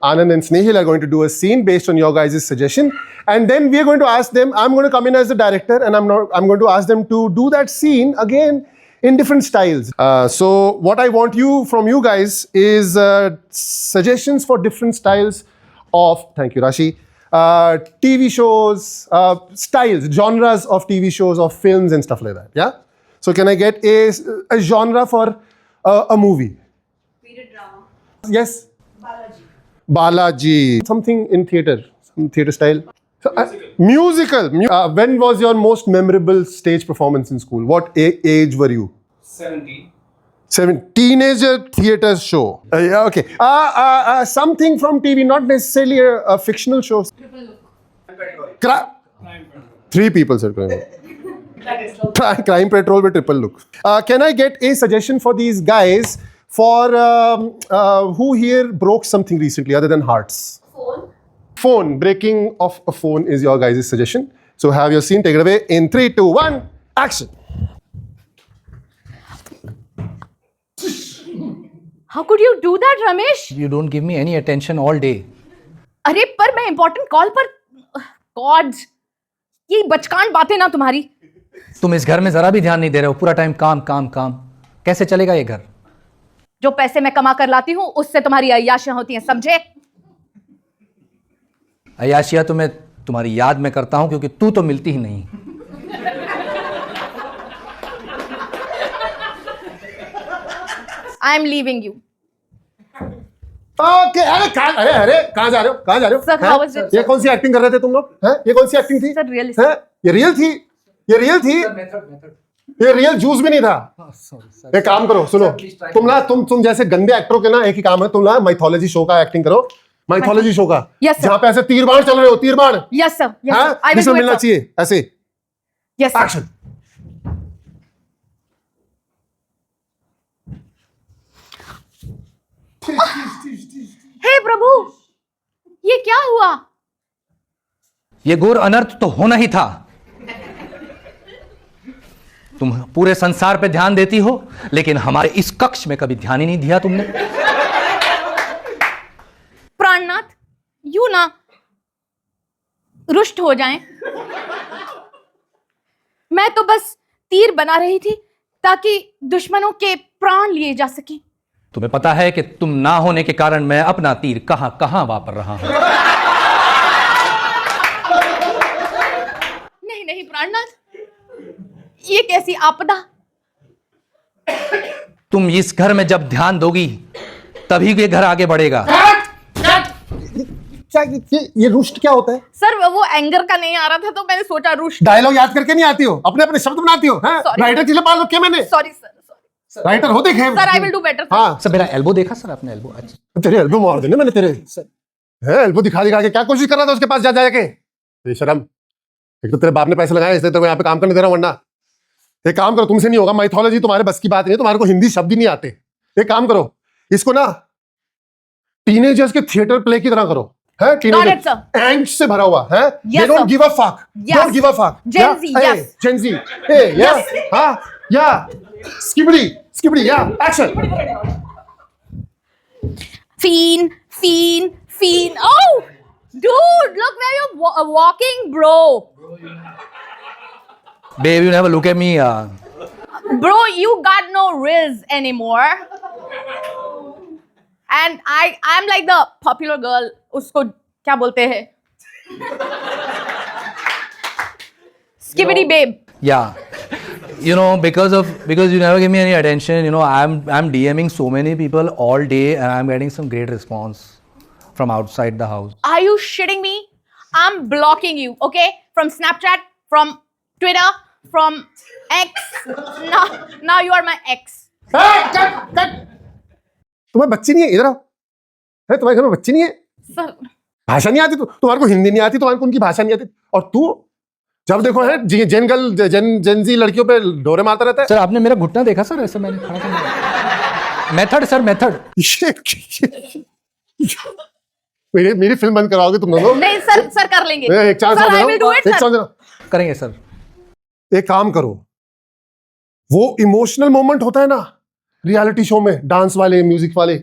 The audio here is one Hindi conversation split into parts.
Anand and Snehal are going to do a scene based on your guys' suggestion, and then we are going to ask them. I'm going to come in as the director, and I'm going to ask them to do that scene again in different styles. So what I want from you guys is suggestions for different styles of. Thank you, Rashi. TV shows, styles, genres of TV shows, of films, and stuff like that. Yeah. So can I get a genre for a movie? Period drama. Yes. Balaji. Balaji. Something in theater, some theater style. So, musical. When was your most memorable stage performance in school? What age were you? 17. Teenager theater show. Yeah, okay. Something from TV, not necessarily a fictional show. Triple look. Three people, sir. Crime Patrol with triple look. Can I get a suggestion for these guys for who here broke something recently other than hearts? Phone. Breaking of a phone is your guys' suggestion. So have your scene. Take it away in 3, 2, 1. Action. How could you do that, Ramesh? You don't give me any attention all day. अरे पर मैं important call पर God, ये बचकान बातें ना तुम्हारी. तुम इस घर में जरा भी ध्यान नहीं दे रहे हो. पूरा टाइम काम काम काम. कैसे चलेगा ये घर? जो पैसे मैं कमा कर लाती हूँ उससे तुम्हारी अय्याशियां होती हैं, समझे? अय्याशिया तो मैं तुम्हारी याद में करता हूं क्योंकि तू तो मिलती ही नहीं. I am leaving you. Okay. अरे कहाँ जा रहे हो? Sir, how was it? ये कौन सी एक्टिंग कर रहे थे तुम लोग? हैं? ये कौन सी एक्टिंग थी? Sir, realistic. हैं? ये रियल थी. ये रियल जूस भी नहीं था. एक काम करो, सुनो. तुम जैसे गंदे एक्टरों के ना एक ही काम है. तुम ना माइथोलॉजी शो का एक्टिंग करो. माइथोलॉजी शो का. Yes, sir. जहाँ पे ऐसे तीर बाण चल रहे हो. तीर बाण. Yes, sir. Yes, sir. I will जिसमें do it, मिलना sir. चाहिए ऐसे. Yes, sir. एक्शन. हे प्रभु, ये क्या हुआ? ये घोर अनर्थ तो होना ही था. तुम पूरे संसार पे ध्यान देती हो लेकिन हमारे इस कक्ष में कभी ध्यान ही नहीं दिया तुमने. प्राणनाथ, यू ना रुष्ट हो जाएं. मैं तो बस तीर बना रही थी ताकि दुश्मनों के प्राण लिए जा सके. तुम्हें पता है कि तुम ना होने के कारण मैं अपना तीर कहां कहां वापर रहा हूं. नहीं प्राणनाथ, ये कैसी आपदा? तुम इस घर में जब ध्यान दोगी तभी ये घर आगे बढ़ेगा. ये रुष्ट क्या होता है? सर वो एंगर का नहीं आ रहा था तो मैंने सोचा रुष्ट. डायलॉग याद करके नहीं आती हो? अपने अपने शब्द बनाती हो? राइटर की पाल रखे मैंने. Sorry sir. राइटर हो देखे. Sir I will do better. हाँ. सर मेरा एल्बो देखा सर आपने? एल्बो. अच्छा तेरे एल्बो मार देने मैंने तेरे. एल्बो दिखा के क्या कोशिश कर रहा था उसके पास जा जाके? बेशरम. एक तो तेरे बाप ने पैसे लगाए इसलिए तो मैं यहाँ पे काम करने दे रहा हूँ. वरना एक काम करो, तुमसे नहीं होगा. माइथोलॉजी तुम्हारे बस की बात नहीं है. तुम्हारे को हिंदी शब्द ही नहीं आते. एक काम करो, इसको ना टीनेजर्स के थिएटर प्ले की तरह करो. है टीनेजर एंग्स्ट से भरा हुआ है. They don't give a fuck. Don't give a fuck. Gen Z, yes. Gen Z. Hey, yeah. हाँ, yeah. Skibidi, yeah. Action. Fiend. Oh, dude, look where you're walking, bro. Babe, you never look at me. Bro, you got no riz anymore. And I'm like the popular girl. उसको क्या बोलते हैं? Skibidi babe. Yeah. You know, because you never give me any attention, you know, I'm DMing so many people all day and I'm getting some great response from outside the house. Are you shitting me? I'm blocking you, okay? From Snapchat, from Twitter, from X. Now you are my ex. cut. तुम्हें बच्ची नहीं है? इधर आओ. है तुम्हारे घर में बच्ची नहीं है? सर भाषा नहीं आती? तुम्हारे को हिंदी नहीं आती, तुम्हारे को उनकी भाषा नहीं आती. और तू जब देखो है जेनजी लड़कियों पे डोरे मारता रहता है. सर आपने मेरा घुटना देखा सर? ऐसे मैंने खड़ा था. Method sir, method. मेरी फिल्म बंद कराओगे तुम दोनों? नहीं सर कर लेंगे. एक chance sir I will do it sir. करेंगे सर. एक काम करो, वो इमोशनल मोमेंट होता है ना रियलिटी शो में, डांस वाले, म्यूजिक वाले,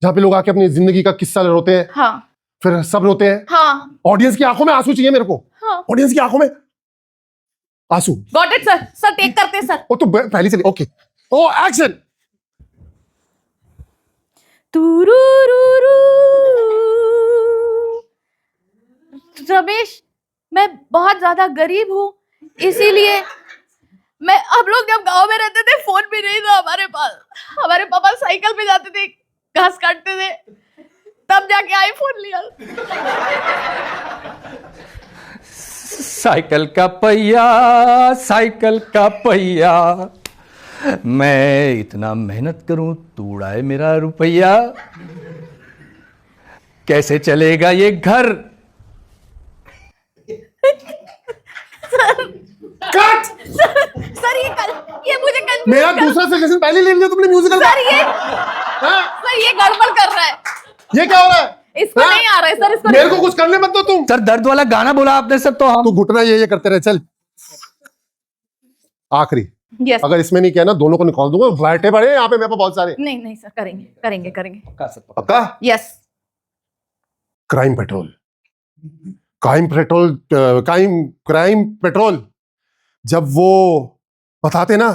जहाँ पे लोग आके अपनी जिंदगी का किस्सा रोते हैं, हाँ फिर सब रोते हैं। हाँ ऑडियंस की आंखों में आंसू चाहिए मेरे को। हाँ ऑडियंस की आंखों में आंसू। Got it sir. Sir take करते हैं सर। वो तो पहले से ओके। ओ एक्शन। रमेश, मैं बहुत ज्यादा गरीब हूँ, इसीलिए मैं हम लोग जब गांव में रहते थे फोन भी नहीं था हमारे पास। हमारे पापा साइकिल पे जाते थे, घास काटते थे, तब जाके आईफोन लिया। साइकिल का पहिया, साइकिल का पहिया, मैं इतना मेहनत करूं तू उड़ाए मेरा रुपया, कैसे चलेगा ये घर। कट। सर ये मुझे मेरा दूसरा सेशन पहले ले लिया तुमने म्यूजिकल का। सर ये गड़बड़ कर रहा है। ये क्या हो रहा है? इसको नहीं आ रहा है सर, इसको मेरे को कुछ करने मत दो तुम। सर दर्द वाला गाना बोला आपने सर, तो हम तू घुटना ये करते रहे। चल आखिरी। यस। अगर इसमें नहीं किया ना दोनों को निकाल दूंगा। फ्लैटे बड़े यहाँ पे मेरे पास बहुत सारे। नहीं नहीं सर, करेंगे करेंगे करेंगे। पक्का? Yes. Crime petrol, crime petrol, crime petrol. जब वो बताते ना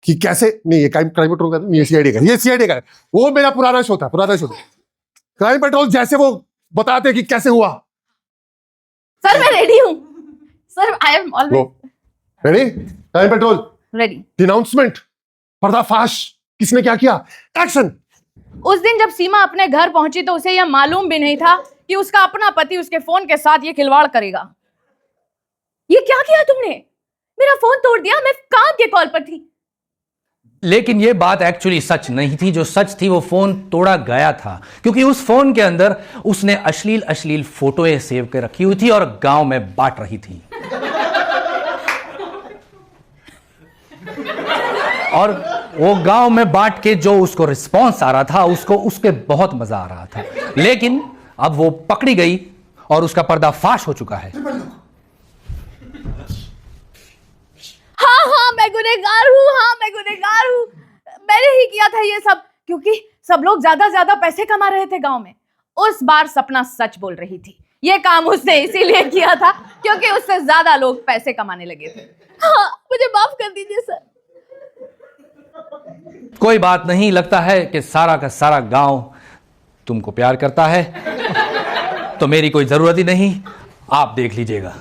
कि कैसे, नहीं ये क्राइम पेट्रोल का, ये सीआईडी का, ये सीआईडी का है। वो मेरा पुराना शो था, पुराना शो था। क्राइम पेट्रोल जैसे वो बताते कि कैसे हुआ। सर मैं रेडी हूँ sir, I am always ready. Crime Patrol ready. Denouncement, पर्दाफाश, किसने क्या किया, एक्शन। उस दिन जब सीमा अपने घर पहुंची तो उसे यह मालूम भी नहीं था कि उसका अपना पति उसके फोन के साथ ये खिलवाड़ करेगा। ये क्या किया तुमने? मेरा फोन तोड़ दिया, मैं काम के कॉल पर थी। लेकिन ये बात एक्चुअली सच नहीं थी। जो सच थी वो फोन तोड़ा गया था, क्योंकि उस फोन के अंदर उसने अश्लील अश्लील फोटोएं सेव कर रखी हुई थी और गांव में बांट रही थी। और वो गांव में बांट के जो उसको रिस्पॉन्स आ रहा था, उसको उसके बहुत मजा आ रहा था। लेकिन अब वो पकड़ी गई और उसका पर्दाफाश हो चुका है। हाँ हाँ मैं गुनहगार हूँ, हाँ मैं गुनहगार हूँ। मैंने ही किया था ये सब, क्योंकि सब लोग ज्यादा ज्यादा पैसे कमा रहे थे गांव में। उस बार सपना सच बोल रही थी। ये काम उसने इसीलिए किया था क्योंकि उससे ज्यादा लोग पैसे कमाने लगे थे। हाँ मुझे माफ कर दीजिए सर। कोई बात नहीं, लगता है कि सारा का सारा गांव तुमको प्यार करता है, तो मेरी कोई जरूरत ही नहीं, आप देख लीजिएगा।